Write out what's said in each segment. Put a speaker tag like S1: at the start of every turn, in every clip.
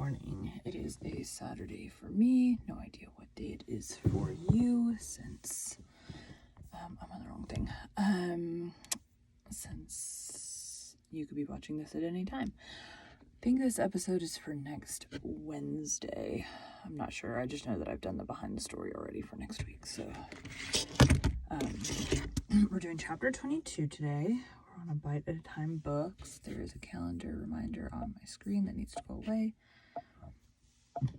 S1: morning. It is a Saturday for me. No idea what day it is for you since I'm on the wrong thing. Since you could be watching this at any time. I think this episode is for next Wednesday. I'm not sure. I just know that I've done the behind the story already for next week. So we're doing chapter 22 today. We're on a bite at a time books. There is a calendar reminder on my screen that needs to go away.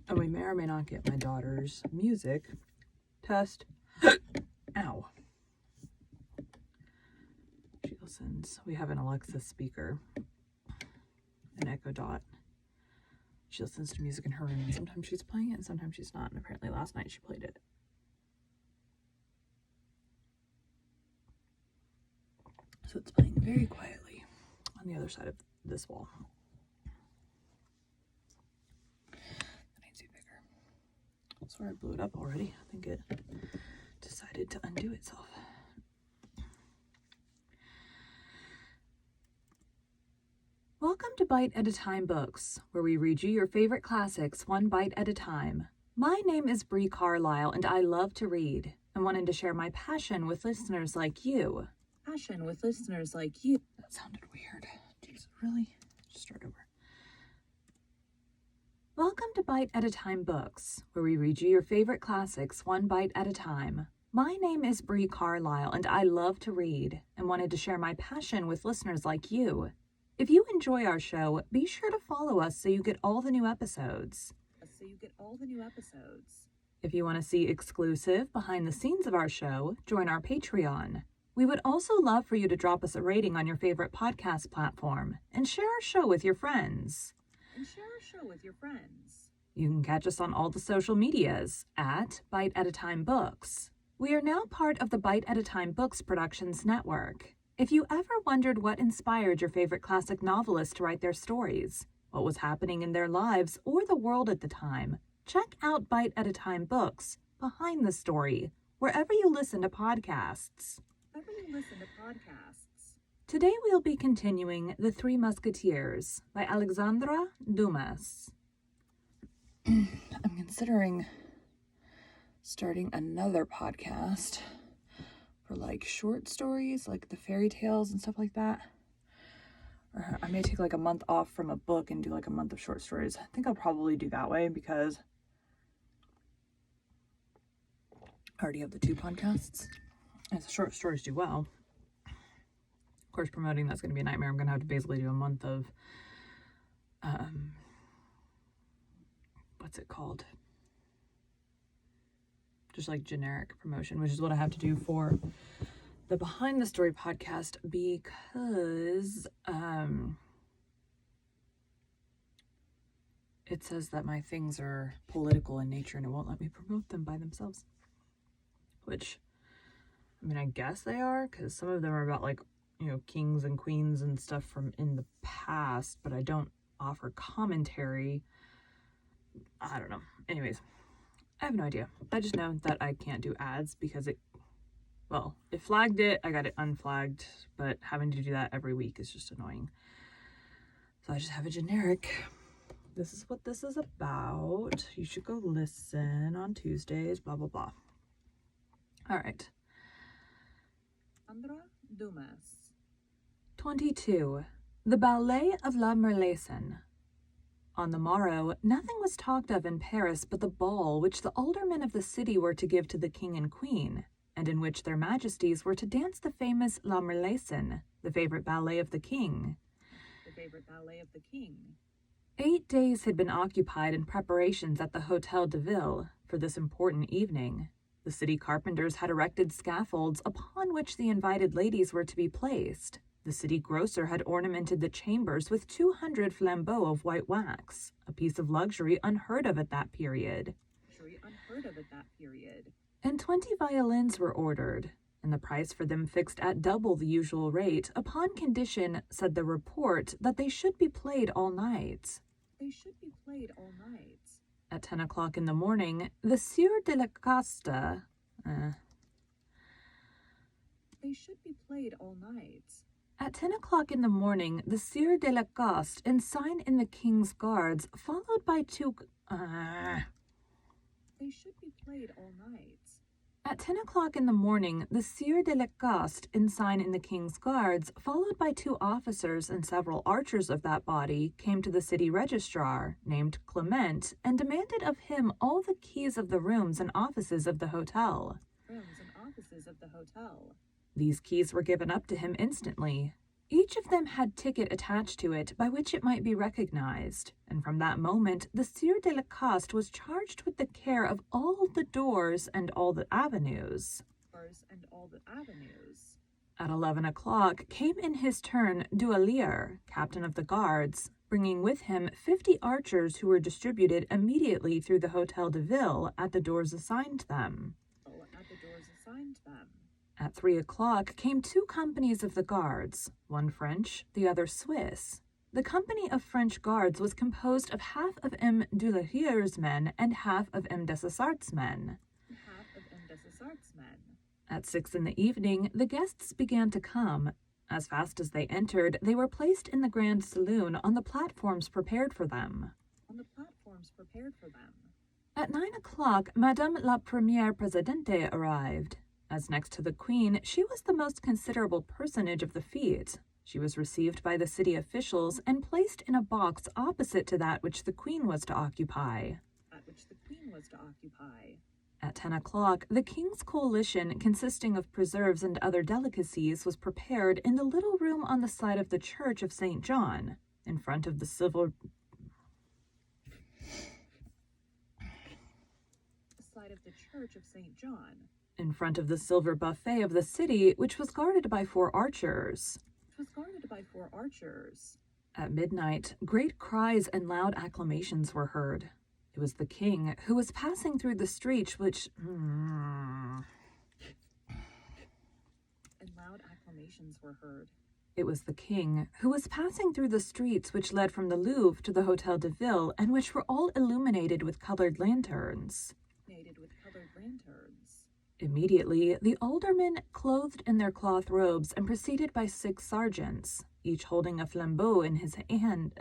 S1: And we may or may not get my daughter's music test. Ow. She listens. We have an Alexa speaker, an Echo Dot. She listens to music in her room, and sometimes she's playing it and sometimes she's not. And apparently last night she played it. So it's playing very quietly on the other side of this wall. That needs to be bigger. Sorry, I blew it up already. I think it decided to undo itself. Welcome to Bite at a Time Books, where we read you your favorite classics one bite at a time. My name is Bree Carlisle, and I love to read and wanted to share my passion with listeners like you. That sounded weird. Jeez, really? Just start over. Welcome to Bite at a Time Books, where we read you your favorite classics one bite at a time. My name is Bree Carlisle, and I love to read and wanted to share my passion with listeners like you. If you enjoy our show, be sure to follow us so you get all the new episodes. If you want to see exclusive behind the scenes of our show, join our Patreon. We would also love for you to drop us a rating on your favorite podcast platform and share our show with your friends. You can catch us on all the social medias at Bite at a Time Books. We are now part of the Bite at a Time Books Productions Network. If you ever wondered what inspired your favorite classic novelists to write their stories, what was happening in their lives or the world at the time, check out Bite at a Time Books, Behind the Story, wherever you listen to podcasts. Today we'll be continuing The Three Musketeers by Alexandre Dumas. I'm considering starting another podcast for like short stories, like the fairy tales and stuff like that. Or I may take like a month off from a book and do like a month of short stories. I think I'll probably do that way because I already have the two podcasts. And the short stories do well. Of course, promoting that's going to be a nightmare. I'm going to have to basically do a month of, what's it called? Just like generic promotion, which is what I have to do for the Behind the Story podcast because it says that my things are political in nature and it won't let me promote them by themselves. Which, I mean, I guess they are, because some of them are about like, you know, kings and queens and stuff from in the past, but I don't offer commentary. I don't know. Anyways, I have no idea. I just know that I can't do ads because it flagged it. I got it unflagged, but having to do that every week is just annoying. So I just have a generic. This is what this is about. You should go listen on Tuesdays, blah, blah, blah. All right. Alexandre Dumas. 22. The Ballet of La Merlaison. On the morrow, nothing was talked of in Paris but the ball which the aldermen of the city were to give to the king and queen, and in which their majesties were to dance the famous La Merlaison, the favorite ballet of the king. 8 days had been occupied in preparations at the Hôtel de Ville for this important evening. The city carpenters had erected scaffolds upon which the invited ladies were to be placed. The city grocer had ornamented the chambers with 200 flambeaux of white wax, a piece of luxury unheard of at that period. And 20 violins were ordered, and the price for them fixed at double the usual rate, upon condition, said the report, that they should be played all night. At 10 o'clock in the morning, the Sieur de la Costa... They should be played all night. At 10 o'clock in the morning, the Sieur de la Coste ensign in the king's guards, followed by two...
S2: They should be played all night.
S1: At 10 o'clock in the morning, the Sieur de la Coste ensign in the king's guards, followed by two officers and several archers of that body, came to the city registrar, named Clement, and demanded of him all the keys of the rooms and offices of the hotel. These keys were given up to him instantly. Each of them had ticket attached to it by which it might be recognized, and from that moment the Sieur de la Coste was charged with the care of all the doors and all the avenues. At 11 o'clock came in his turn Doualier, captain of the guards, bringing with him 50 archers who were distributed immediately through the Hôtel de Ville at the doors assigned them. At 3 o'clock came two companies of the guards, one French, the other Swiss. The company of French guards was composed of half of M. Doulahier's men and half of M. Dessessart's men. At 6 in the evening, the guests began to come. As fast as they entered, they were placed in the grand saloon on the platforms prepared for them. At 9 o'clock, Madame la Première Présidente arrived. As next to the Queen, she was the most considerable personage of the fete. She was received by the city officials and placed in a box opposite to that which the Queen was to occupy. At 10 o'clock, the King's collation, consisting of preserves and other delicacies, was prepared in the little room on the side of the Church of St. John, in front of the silver buffet of the city, which was guarded by 4 archers. At midnight, great cries and loud acclamations were heard. It was the king, who was passing through the streets which... It was the king, who was passing through the streets which led from the Louvre to the Hôtel de Ville, and which were all illuminated with colored lanterns. Immediately, the aldermen, clothed in their cloth robes and preceded by 6 sergeants, each holding a flambeau in his hand,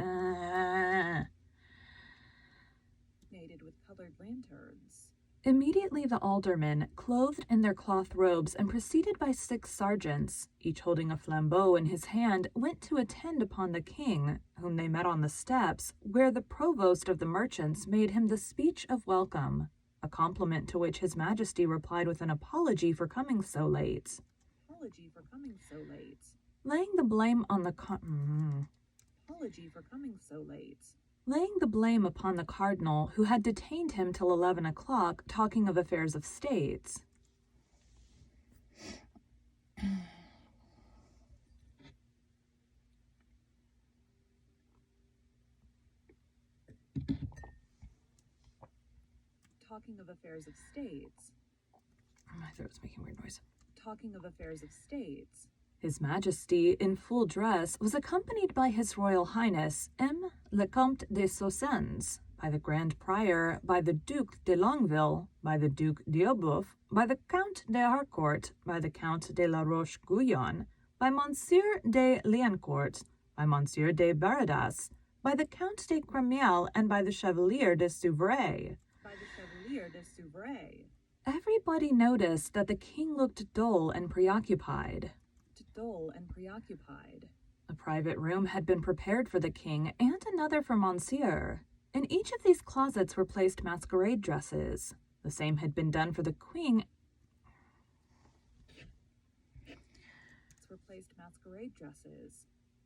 S1: Immediately the aldermen, clothed in their cloth robes and preceded by 6 sergeants, each holding a flambeau in his hand, went to attend upon the king, whom they met on the steps, where the provost of the merchants made him the speech of welcome, a compliment to which his majesty replied with an apology for coming so late. Laying the blame on the Laying the blame upon the cardinal, who had detained him till 11 o'clock, talking of affairs of state. My throat's making weird noise. His Majesty, in full dress, was accompanied by His Royal Highness M. le Comte de Soissons, by the Grand Prior, by the Duc de Longueville, by the Duc d'Ailleboeuf, by the Count de Harcourt, by the Count de la Roche-Guyon, by Monsieur de Liancourt, by Monsieur de Baradas, by the Count de Cremiel, and by the Chevalier de Souvray. Everybody noticed that the king looked dull and preoccupied. A private room had been prepared for the king and another for Monsieur. In each of these closets were placed masquerade dresses. The same had been done for the queen.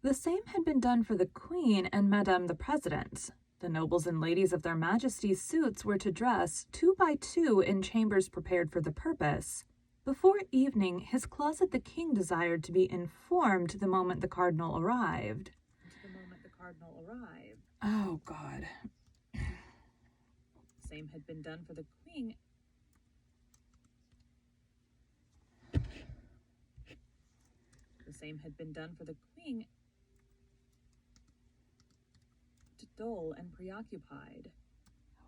S1: The same had been done for the queen and Madame the President. The nobles and ladies of their Majesties' suites were to dress 2 by 2 in chambers prepared for the purpose. Before evening, his closet the king desired to be informed the moment the cardinal arrived. Oh, God.
S2: The same had been done for the queen. Dull and preoccupied.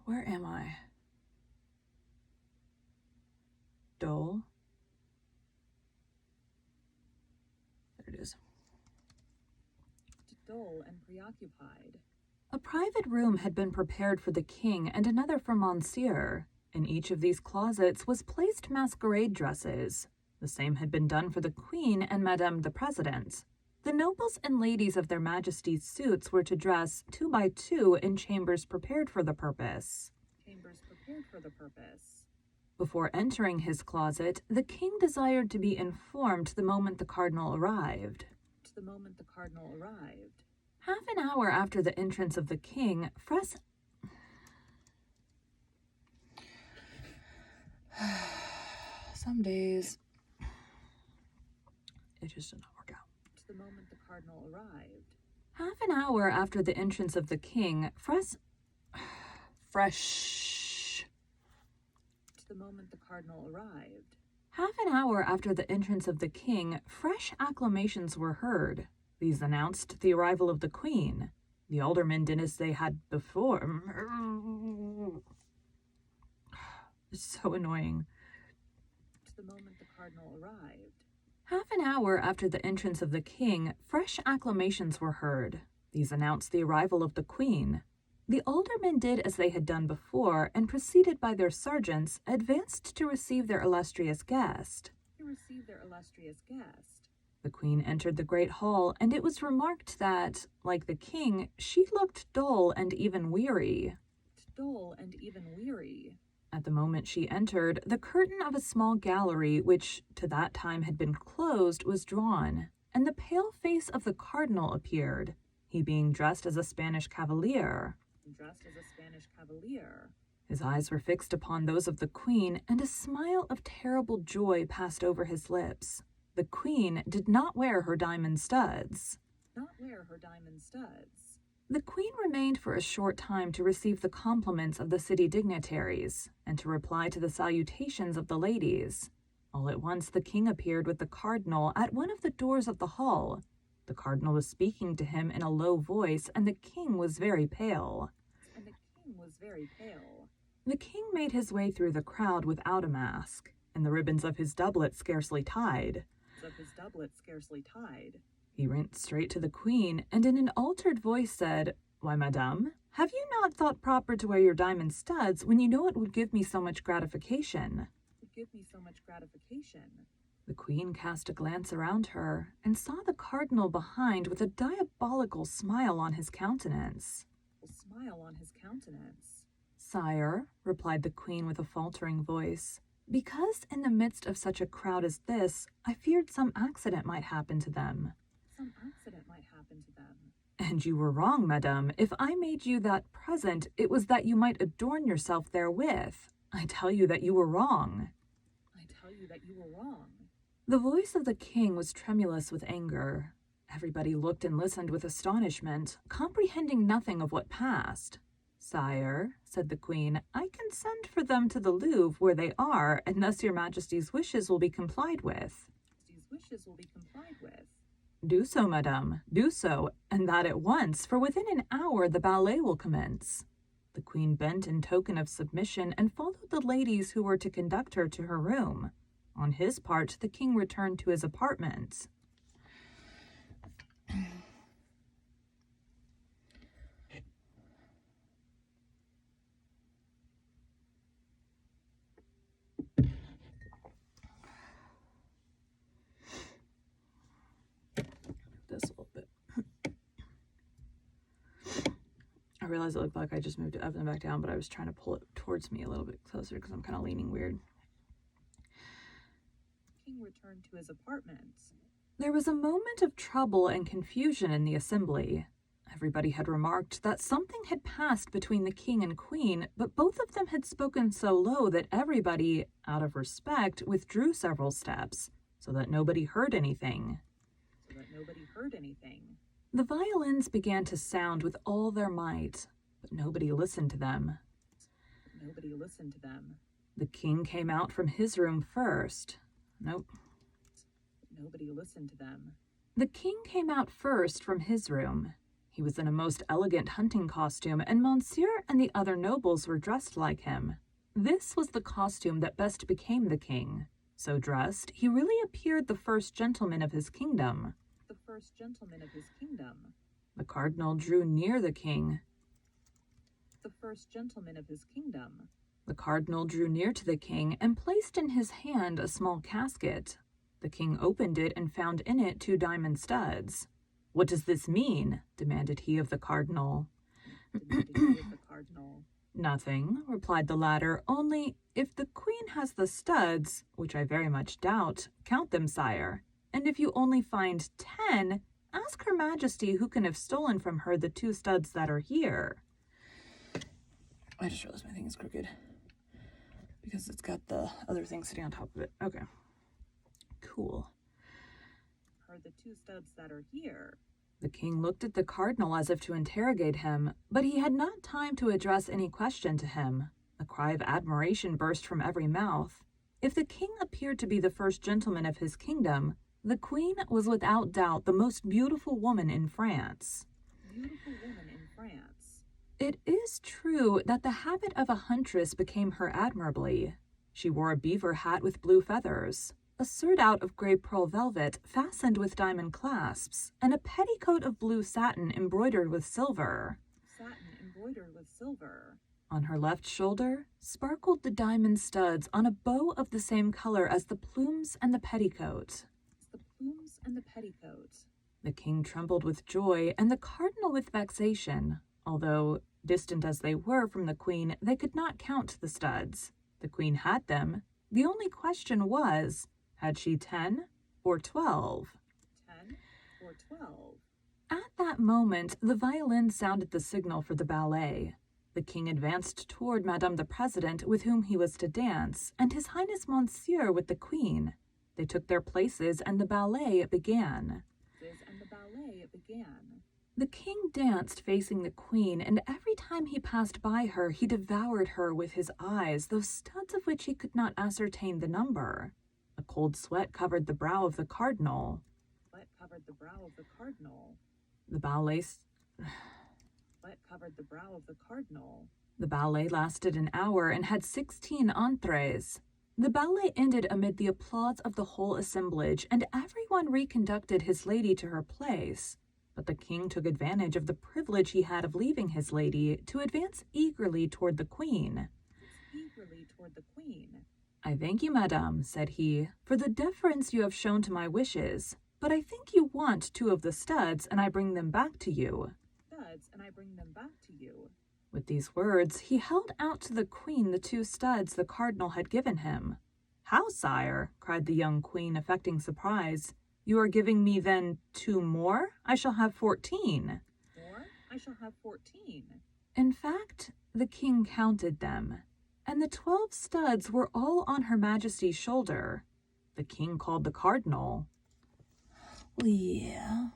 S1: Where am I? Dull. There it is.
S2: dull and preoccupied.
S1: A private room had been prepared for the king and another for Monsieur. In each of these closets was placed masquerade dresses. The same had been done for the queen and Madame the President. The nobles and ladies of their majesties' suits were to dress 2 by 2 in chambers prepared for the purpose. Before entering his closet, the king desired to be informed the moment the cardinal arrived. Half an hour after the entrance of the king, some days it just did not work out.
S2: To the moment the cardinal arrived.
S1: Half an hour after the entrance of the king, To
S2: the moment the cardinal arrived.
S1: Half an hour after the entrance of the king, fresh acclamations were heard. These announced the arrival of the queen. The aldermen did as they had before. It's so annoying.
S2: To the moment the cardinal arrived.
S1: Half an hour after the entrance of the king, fresh acclamations were heard. These announced the arrival of the queen. The aldermen did as they had done before, and preceded by their sergeants, advanced to receive their illustrious guest. The queen entered the great hall, and it was remarked that, like the king, she looked dull and even weary. At the moment she entered, the curtain of a small gallery, which to that time had been closed, was drawn, and the pale face of the cardinal appeared, he being dressed as a Spanish cavalier. His eyes were fixed upon those of the queen, and a smile of terrible joy passed over his lips. The queen did not wear her diamond studs. The queen remained for a short time to receive the compliments of the city dignitaries, and to reply to the salutations of the ladies. All at once the king appeared with the cardinal at one of the doors of the hall. The cardinal was speaking to him in a low voice, and the king was very pale. The king made his way through the crowd without a mask, and the ribbons of his doublet scarcely tied. He went straight to the queen, and in an altered voice said, "Why, madame, have you not thought proper to wear your diamond studs when you know it would give me so much gratification?" The queen cast a glance around her, and saw the cardinal behind with a diabolical smile on his countenance. "Sire," replied the queen with a faltering voice, "because in the midst of such a crowd as this, I feared some accident might happen to them." "And you were wrong, madame. If I made you that present, it was that you might adorn yourself therewith. I tell you that you were wrong." The voice of the king was tremulous with anger. Everybody looked and listened with astonishment, comprehending nothing of what passed. "Sire," said the queen, "I can send for them to the Louvre where they are, and thus your majesty's wishes will be complied with." "Do so, madame, do so, and that at once, for within an hour the ballet will commence." The queen bent in token of submission and followed the ladies who were to conduct her to her room. On his part, the king returned to his apartment. This a little bit. I realized it looked like I just moved it up and back down, but I was trying to pull it towards me a little bit closer because I'm kind of leaning weird.
S2: King returned to his apartment.
S1: There was a moment of trouble and confusion in the assembly. Everybody had remarked that something had passed between the king and queen, but both of them had spoken so low that everybody, out of respect, withdrew several steps, so that nobody heard anything. The violins began to sound with all their might, but nobody listened to them. The king came out from his room first. The king came out first from his room. He was in a most elegant hunting costume, and Monsieur and the other nobles were dressed like him. This was the costume that best became the king. So dressed, he really appeared the first gentleman of his kingdom. The cardinal drew near the king.
S2: The first gentleman of his kingdom.
S1: The cardinal drew near to the king and placed in his hand a small casket. The king opened it and found in it 2 diamond studs. "What does this mean?" demanded he of the cardinal. "Nothing," replied the latter, "only, if the queen has the studs, which I very much doubt, count them, sire. And if you only find 10, ask her majesty who can have stolen from her the 2 studs that are here." I just realized my thing is crooked because it's got the other thing sitting on top of it. Okay. Cool.
S2: Her the 2 studs that are here.
S1: The king looked at the cardinal as if to interrogate him, but he had not time to address any question to him. A cry of admiration burst from every mouth. If the king appeared to be the first gentleman of his kingdom, the queen was without doubt the most beautiful woman in France.
S2: Beautiful woman in France.
S1: It is true that the habit of a huntress became her admirably. She wore a beaver hat with blue feathers, a surtout of gray pearl velvet fastened with diamond clasps, and a petticoat of blue satin embroidered with silver.
S2: Satin embroidered with silver.
S1: On her left shoulder sparkled the diamond studs on a bow of the same color as the plumes and the petticoat.
S2: The plumes and the petticoat.
S1: The king trembled with joy, and the cardinal with vexation. Although, distant as they were from the queen, they could not count the studs. The queen had them. The only question was, had she 10 or 12?
S2: 10 or 12?
S1: At that moment, the violin sounded the signal for the ballet. The king advanced toward Madame the President, with whom he was to dance, and His Highness Monsieur with the queen. They took their places, and the ballet began. The king danced facing the queen, and every time he passed by her, he devoured her with his eyes, those studs of which he could not ascertain the number. A cold sweat covered the brow of the cardinal. The ballet... The ballet lasted an hour and had 16 entrées. The ballet ended amid the applause of the whole assemblage, and everyone reconducted his lady to her place. But the king took advantage of the privilege he had of leaving his lady to advance eagerly toward the queen. "I thank you, madame," said he, "for the deference you have shown to my wishes, but I think you want 2 of the studs, and I bring them back to you." With these words, he held out to the queen the 2 studs the cardinal had given him. "How, sire?" cried the young queen, affecting surprise. "You are giving me, then, 2 more? I shall have 14. In fact, the king counted them, and the 12 studs were all on Her Majesty's shoulder. The king called the cardinal. "Yeah."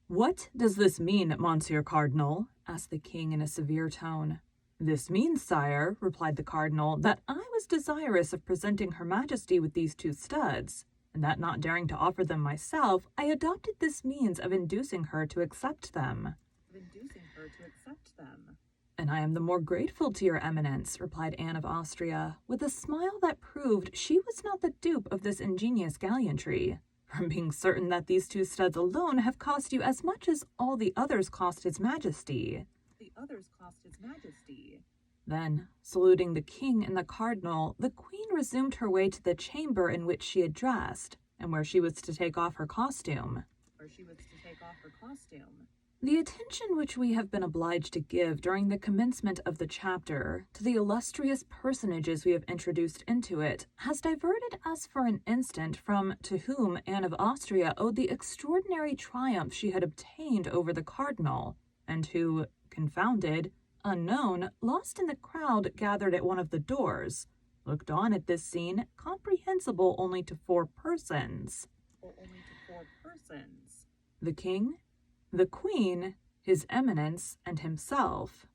S1: "What does this mean, Monsieur Cardinal?" asked the king in a severe tone. "This means, sire," replied the cardinal, "that I was desirous of presenting Her Majesty with these 2 studs, and that not daring to offer them myself, I adopted this means of inducing her to accept them." "And I am the more grateful to your eminence," replied Anne of Austria, with a smile that proved she was not the dupe of this ingenious gallantry, "from being certain that these 2 studs alone have cost you as much as all the others cost His Majesty." Then, saluting the king and the cardinal, the queen resumed her way to the chamber in which she had dressed, and where she was to take off her costume. The attention which we have been obliged to give during the commencement of the chapter to the illustrious personages we have introduced into it has diverted us for an instant from to whom Anne of Austria owed the extraordinary triumph she had obtained over the cardinal, and who, confounded, unknown, lost in the crowd gathered at one of the doors, looked on at this scene comprehensible only to 4 persons. The king, the queen, His Eminence, and himself.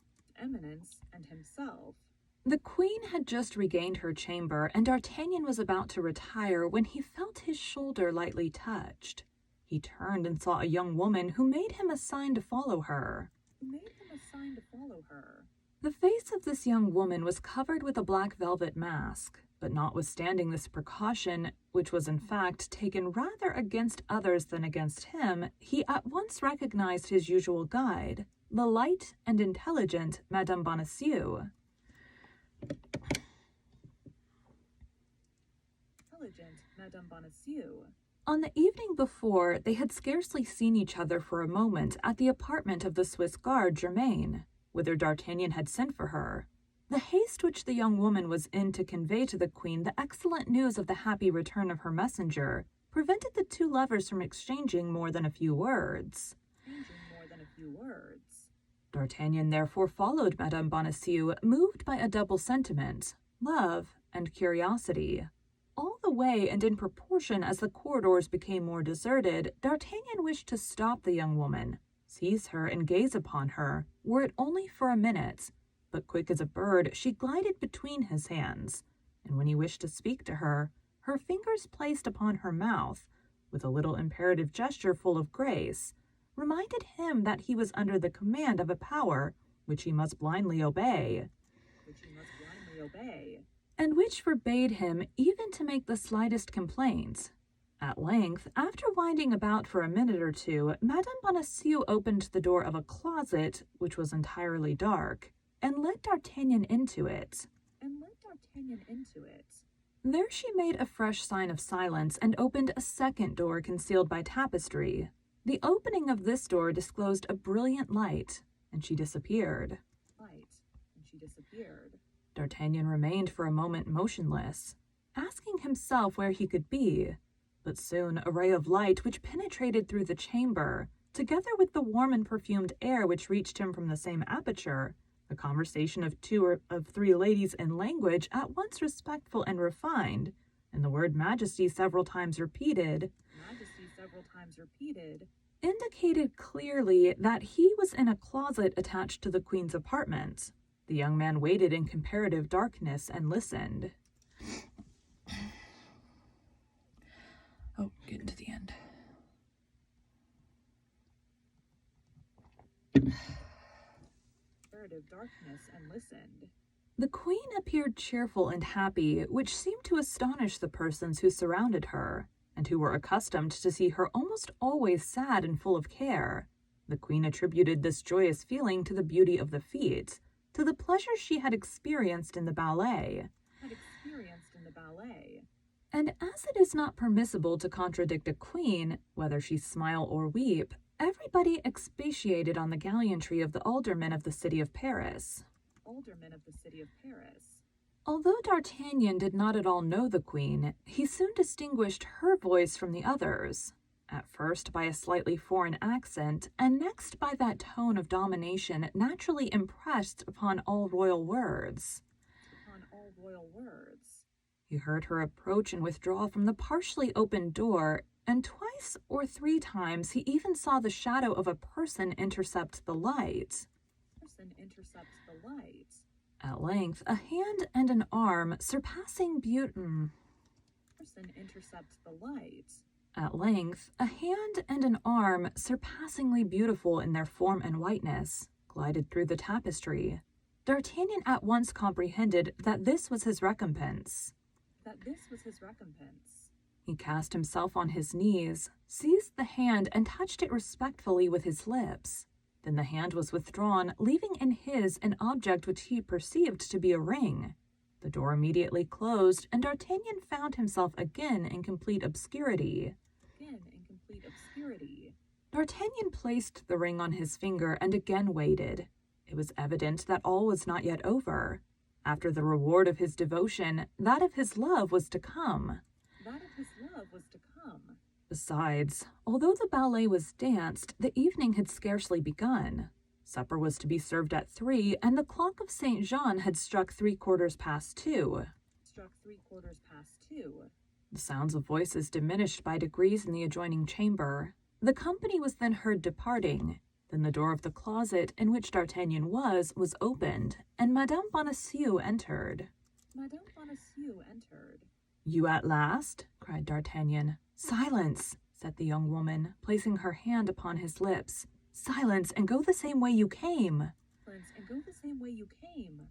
S1: The queen had just regained her chamber, and D'Artagnan was about to retire when he felt his shoulder lightly touched. He turned and saw a young woman who made him a sign to follow her.
S2: sign to follow her.
S1: The face of this young woman was covered with a black velvet mask, but notwithstanding this precaution, which was in fact taken rather against others than against him, he at once recognized his usual guide, the light and intelligent Madame Bonacieux.
S2: Madame Bonacieux.
S1: On the evening before, they had scarcely seen each other for a moment at the apartment of the Swiss guard Germain, whither D'Artagnan had sent for her. The haste which the young woman was in to convey to the queen the excellent news of the happy return of her messenger prevented the two lovers from exchanging more than a few words. D'Artagnan therefore followed Madame Bonacieux, moved by a double sentiment, love and curiosity. All the way, and in proportion as the corridors became more deserted, D'Artagnan wished to stop the young woman, seize her and gaze upon her, were it only for a minute. But quick as a bird, she glided between his hands, and when he wished to speak to her, her fingers placed upon her mouth, with a little imperative gesture full of grace, reminded him that he was under the command of a power which he must blindly obey. And which forbade him even to make the slightest complaint. At length, after winding about for a minute or two, Madame Bonacieux opened the door of a closet, which was entirely dark, and let D'Artagnan into it. There she made a fresh sign of silence and opened a second door concealed by tapestry. The opening of this door disclosed a brilliant light, and she disappeared. D'Artagnan remained for a moment motionless, asking himself where he could be, but soon a ray of light which penetrated through the chamber, together with the warm and perfumed air which reached him from the same aperture, the conversation of two or of three ladies in language at once respectful and refined, and the word Majesty several times repeated, indicated clearly that he was in a closet attached to the queen's apartment. The young man waited in comparative darkness and listened. Oh, getting to the end. The queen appeared cheerful and happy, which seemed to astonish the persons who surrounded her, and who were accustomed to see her almost always sad and full of care. The queen attributed this joyous feeling to the beauty of the feat, to the pleasure she had experienced in the ballet. And as it is not permissible to contradict a queen, whether she smile or weep, everybody expatiated on the gallantry of the aldermen of the city of Paris. Although D'Artagnan did not at all know the queen, he soon distinguished her voice from the others, at first by a slightly foreign accent, and next by that tone of domination naturally impressed upon all royal words. He heard her approach and withdraw from the partially opened door, and twice or three times he even saw the shadow of a person intercept the light. At length, a hand and an arm surpassing beauty. At length, a hand and an arm surpassingly beautiful in their form and whiteness glided through the tapestry. D'Artagnan at once comprehended that this was his recompense. He cast himself on his knees, seized the hand, and touched it respectfully with his lips. Then the hand was withdrawn, leaving in his an object which he perceived to be a ring. The door immediately closed, and D'Artagnan found himself again in complete obscurity. D'Artagnan placed the ring on his finger and again waited. It was evident that all was not yet over. After the reward of his devotion, that of his love was to come. Besides, although the ballet was danced, the evening had scarcely begun. Supper was to be served at 3, and the clock of St. Jean had struck 2:75. The sounds of voices diminished by degrees in the adjoining chamber. The company was then heard departing. Then the door of the closet in which D'Artagnan was opened, and Madame Bonacieux entered. "You at last?" cried D'Artagnan. "Silence," said the young woman, placing her hand upon his lips. "Silence, and go the same way you came."
S2: Prince, and go the same way you came.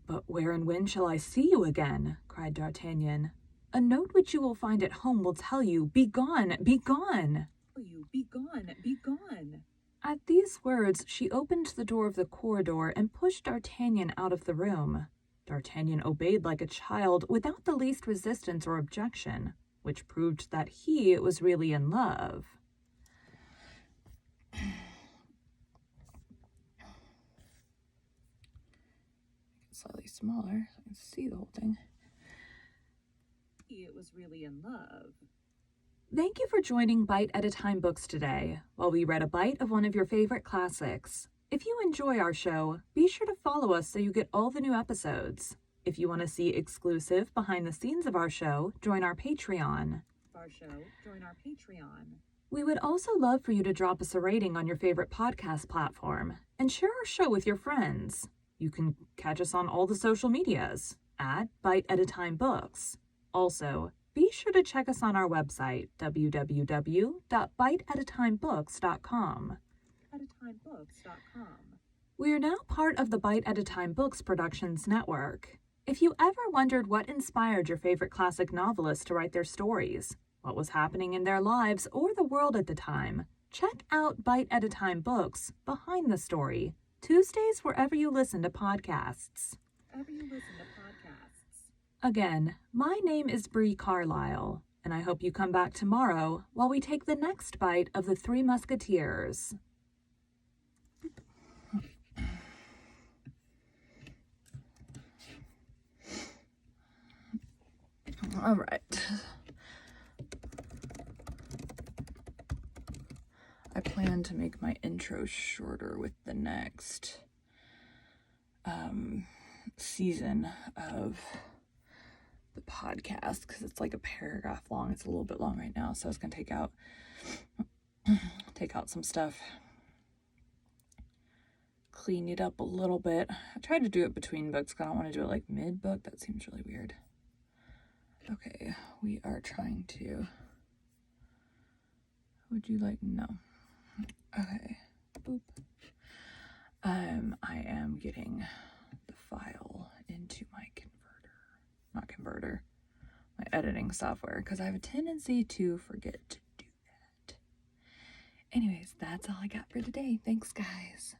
S1: But where and when shall I see you again? Cried D'Artagnan. A note which you will find at home will tell you, Begone, begone!
S2: You, be gone, be gone!
S1: At these words, she opened the door of the corridor and pushed D'Artagnan out of the room. D'Artagnan obeyed like a child, without the least resistance or objection, which proved that he was really in love. Slightly smaller so I can see the whole thing.
S2: It was really in love.
S1: Thank you for joining Bite at a Time Books today, while we read a bite of one of your favorite classics. If you enjoy our show, be sure to follow us so you get all the new episodes. If you want to see exclusive behind the scenes of our show, join our Patreon. We would also love for you to drop us a rating on your favorite podcast platform and share our show with your friends. You can catch us on all the social medias at Bite at a Time Books. Also, be sure to check us on our website, www.biteatatimebooks.com. We are now part of the Bite at a Time Books Productions Network. If you ever wondered what inspired your favorite classic novelists to write their stories, what was happening in their lives or the world at the time, check out Bite at a Time Books Behind the Story, Tuesdays wherever you listen to podcasts. Again, my name is Bree Carlisle, and I hope you come back tomorrow while we take the next bite of the Three Musketeers. All right. I plan to make my intro shorter with the next season of the podcast because it's like a paragraph long. It's a little bit long right now, so I was gonna take out some stuff, clean it up a little bit. I tried to do it between books because I don't want to do it like mid-book. That seems really weird. Okay, we are trying to. Would you like? No. Okay. Boop. I am getting the file into my my editing software, because I have a tendency to forget to do that. Anyways, that's all I got for today. Thanks, guys.